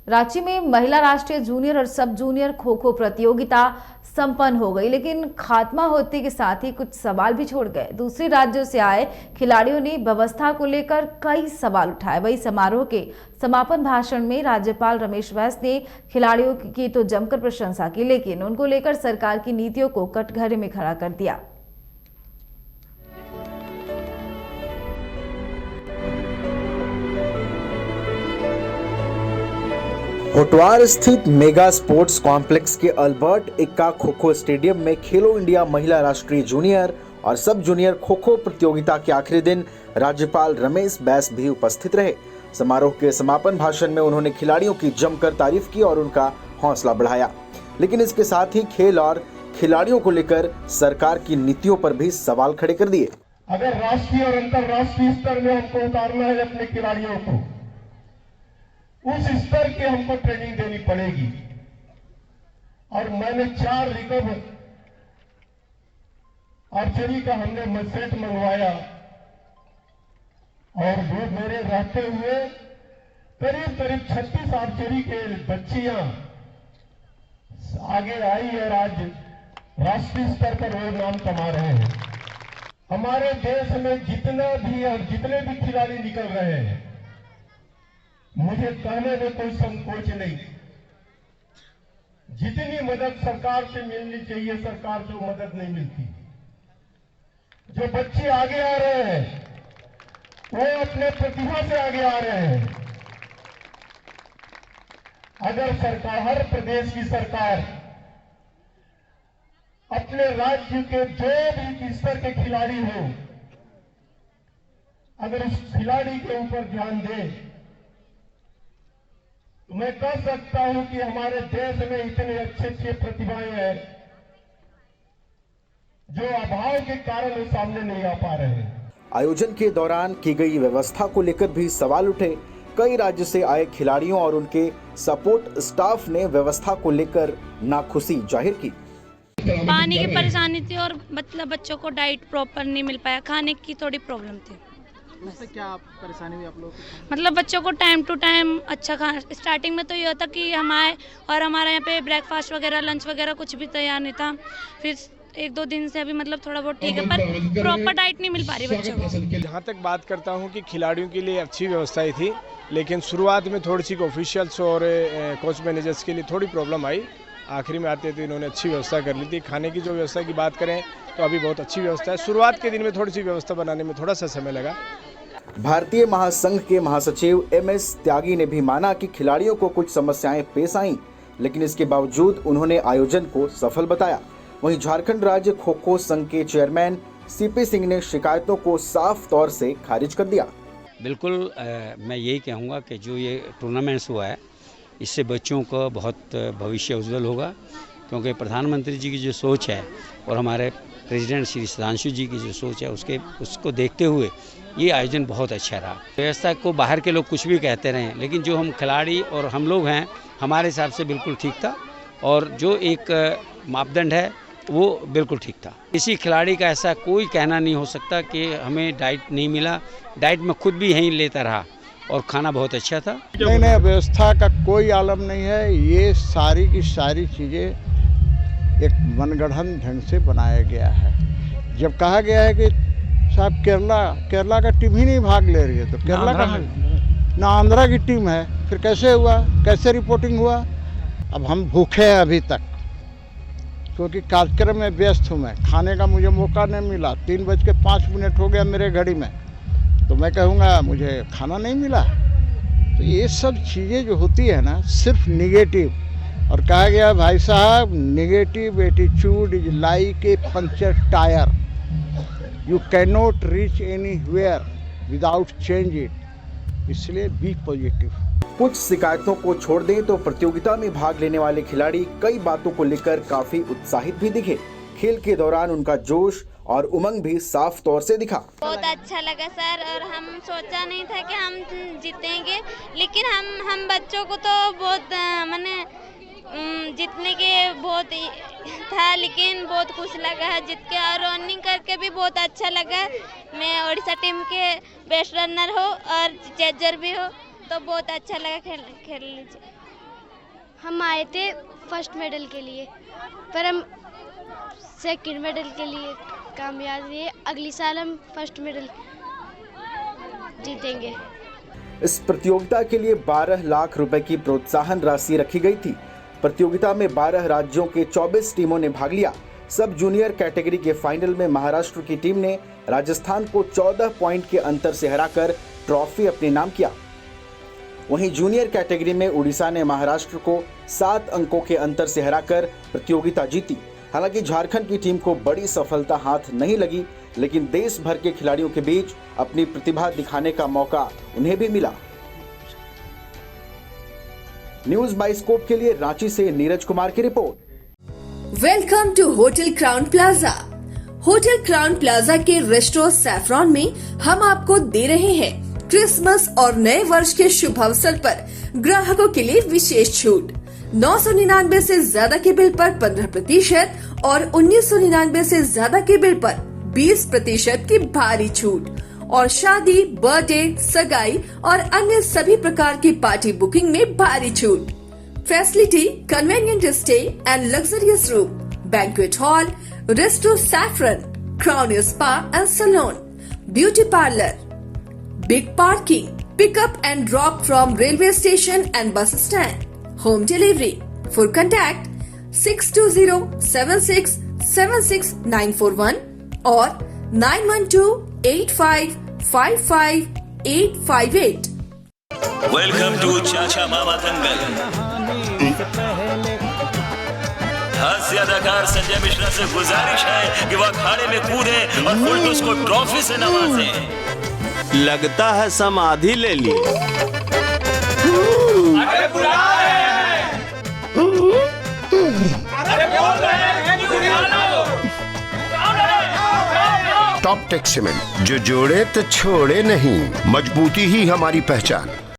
रांची में महिला राष्ट्रीय जूनियर और सब जूनियर खो खो प्रतियोगिता संपन्न हो गई, लेकिन खात्मा होते के साथ ही कुछ सवाल भी छोड़ गए। दूसरे राज्यों से आए खिलाड़ियों ने व्यवस्था को लेकर कई सवाल उठाए। वही समारोह के समापन भाषण में राज्यपाल रमेश बैस ने खिलाड़ियों की तो जमकर प्रशंसा की, लेकिन उनको लेकर सरकार की नीतियों को कटघरे में खड़ा कर दिया। होटवार स्थित मेगा स्पोर्ट्स कॉम्प्लेक्स के अल्बर्ट एक्का खो खो स्टेडियम में खेलो इंडिया महिला राष्ट्रीय जूनियर और सब जूनियर खो खो प्रतियोगिता के आखिरी दिन राज्यपाल रमेश बैस भी उपस्थित रहे। समारोह के समापन भाषण में उन्होंने खिलाड़ियों की जमकर तारीफ की और उनका हौसला बढ़ाया, लेकिन इसके साथ ही खेल और खिलाड़ियों को लेकर सरकार की नीतियों पर भी सवाल खड़े कर दिए। अगर राष्ट्रीय और अंतर्राष्ट्रीय स्तर में हमको उतारना है अपने खिलाड़ियों को, उस स्तर की हमको ट्रेनिंग देनी पड़ेगी। और मैंने 4 रिकर्व आर्चरी का हमने सेट मंगवाया और वो मेरे रहते हुए करीब 36 आर्चरी के बच्चियां आगे आई और आज राष्ट्रीय स्तर पर वो नाम कमा रहे हैं। हमारे देश में जितने भी खिलाड़ी निकल रहे हैं, मुझे कहने में कोई संकोच नहीं। जितनी मदद सरकार से मिलनी चाहिए, सरकार से मदद नहीं मिलती। जो बच्चे आगे आ रहे हैं वो अपने प्रतिभा से आगे आ रहे हैं। अगर सरकार, हर प्रदेश की सरकार अपने राज्य के जो भी स्तर के खिलाड़ी हो, अगर उस खिलाड़ी के ऊपर ध्यान दे तो मैं कह सकता हूं कि हमारे देश में इतने अच्छे प्रतिभाएं हैं जो अभाव के कारण वो सामने नहीं आ पा रहे हैं। आयोजन के दौरान की गई व्यवस्था को लेकर भी सवाल उठे। कई राज्य से आए खिलाड़ियों और उनके सपोर्ट स्टाफ ने व्यवस्था को लेकर नाखुशी जाहिर की। पानी की परेशानी थी और मतलब बच्चों को डाइट प्रॉपर नहीं मिल पाया, खाने की थोड़ी प्रॉब्लम थी। उससे क्या परेशानी हुई आप लोगों को? मतलब बच्चों को टाइम टू टाइम अच्छा खाना, स्टार्टिंग में तो ये होता कि हम आए और हमारे यहाँ पे ब्रेकफास्ट वगैरह, लंच वगैरह कुछ भी तैयार नहीं था। फिर 1-2 दिन से अभी मतलब थोड़ा बहुत ठीक है, पर प्रॉपर डाइट नहीं मिल पा रही बच्चों को। जहाँ तक बात करता हूँ कि खिलाड़ियों के लिए अच्छी व्यवस्थाएं थी, लेकिन शुरुआत में थोड़ी सी ऑफिशियल्स और कोच मैनेजर्स के लिए थोड़ी प्रॉब्लम आई। आखिरी में आते थे इन्होंने अच्छी व्यवस्था कर ली थी। खाने की जो व्यवस्था की बात करें तो अभी बहुत अच्छी व्यवस्था है। शुरुआत के दिन में थोड़ी सी व्यवस्था बनाने में थोड़ा सा समय लगा। भारतीय महासंघ के महासचिव MS त्यागी ने भी माना कि खिलाड़ियों को कुछ समस्याएं पेश आईं, लेकिन इसके बावजूद उन्होंने आयोजन को सफल बताया। वहीं झारखंड राज्य खो खो संघ के चेयरमैन CP सिंह ने शिकायतों को साफ तौर से खारिज कर दिया। बिल्कुल मैं यही कहूँगा कि जो ये टूर्नामेंट्स हुआ है, इससे बच्चों का बहुत भविष्य उज्जवल होगा, क्योंकि प्रधानमंत्री जी की जो सोच है और हमारे प्रेसिडेंट श्री सुधांशु जी की जो सोच है उसको देखते हुए ये आयोजन बहुत अच्छा रहा। व्यवस्था को बाहर के लोग कुछ भी कहते रहे, लेकिन जो हम खिलाड़ी और हम लोग हैं, हमारे हिसाब से बिल्कुल ठीक था और जो एक मापदंड है वो बिल्कुल ठीक था। किसी खिलाड़ी का ऐसा कोई कहना नहीं हो सकता कि हमें डाइट नहीं मिला। डाइट में खुद भी यहीं लेता रहा और खाना बहुत अच्छा था। नहीं, व्यवस्था का कोई आलम नहीं है। ये सारी की सारी चीज़ें एक मनगढ़ंत ढंग से बनाया गया है। जब कहा गया है कि साहब केरला का टीम ही नहीं भाग ले रही है, तो केरला का ना आंध्रा की टीम है, फिर कैसे हुआ, कैसे रिपोर्टिंग हुआ? अब हम भूखे हैं अभी तक, क्योंकि कार्यक्रम में व्यस्त हूँ। मैं खाने का मुझे मौका नहीं मिला। 3:05 हो गया मेरे घड़ी में, तो मैं कहूँगा मुझे खाना नहीं मिला। तो ये सब चीज़ें जो होती है ना, सिर्फ निगेटिव, और कहा गया भाई साहब negative attitude is like a puncture tyre, you can not reach anywhere without change it. इसलिए बी पॉजिटिव। कुछ शिकायतों को छोड़ दें तो प्रतियोगिता में भाग लेने वाले खिलाड़ी कई बातों को लेकर काफी उत्साहित भी दिखे। खेल के दौरान उनका जोश और उमंग भी साफ तौर से दिखा। बहुत अच्छा लगा सर, और हम सोचा नहीं था कि हम जीतेंगे, लेकिन हम बच्चों को तो बहुत माने जीतने के बहुत था, लेकिन बहुत खुश लगा है जीत के, और रनिंग करके भी बहुत अच्छा लगा। मैं ओडिशा टीम के बेस्ट रनर हो और चेजर भी हो, तो बहुत अच्छा लगा खेल लीजिए। हम आए थे फर्स्ट मेडल के लिए, पर हम सेकंड मेडल के लिए कामयाब हुए। अगली साल हम फर्स्ट मेडल जीतेंगे। इस प्रतियोगिता के लिए 12 लाख रुपए की प्रोत्साहन राशि रखी गई थी। प्रतियोगिता में 12 राज्यों के 24 टीमों ने भाग लिया। सब जूनियर कैटेगरी के फाइनल में महाराष्ट्र की टीम ने राजस्थान को 14 पॉइंट के अंतर से हराकर ट्रॉफी अपने नाम किया। वहीं जूनियर कैटेगरी में उड़ीसा ने महाराष्ट्र को 7 अंकों के अंतर से हराकर प्रतियोगिता जीती। हालांकि झारखंड की टीम को बड़ी सफलता हाथ नहीं लगी, लेकिन देश भर के खिलाड़ियों के बीच अपनी प्रतिभा दिखाने का मौका उन्हें भी मिला। न्यूज बाइस्कोप के लिए रांची से नीरज कुमार की रिपोर्ट। Welcome to hotel Crowne Plaza. Hotel Crowne Plaza के रेस्टोरेंट सैफरॉन में हम आपको दे रहे हैं क्रिसमस और नए वर्ष के शुभ अवसर पर ग्राहकों के लिए विशेष छूट। 999 से ज्यादा के बिल पर 15% और 1999 से ज्यादा के बिल पर 20% की भारी छूट, और शादी, बर्थडे, सगाई और अन्य सभी प्रकार की पार्टी बुकिंग में भारी छूट। Facility, convenient stay and luxurious room, banquet hall, restaurant Saffron, Crown Spa and salon, beauty parlour, big parking, pickup and drop from railway station and bus stand, home delivery. For contact 6207676941 और 9128555858। Welcome to चाचा मामा दंगल। हास्य अदाकार संजय मिश्रा से गुजारिश है कि वह अखाड़े में कूदे और फुलटूस को ट्रॉफी से नवाजे। लगता है समाधि ले ली। अरे बुला रहे हैं। अरे बोल रहे हैं कि बुला लो। टॉप टेक सीमेंट, जो जोड़े तो छोड़े नहीं, मजबूती ही हमारी पहचान।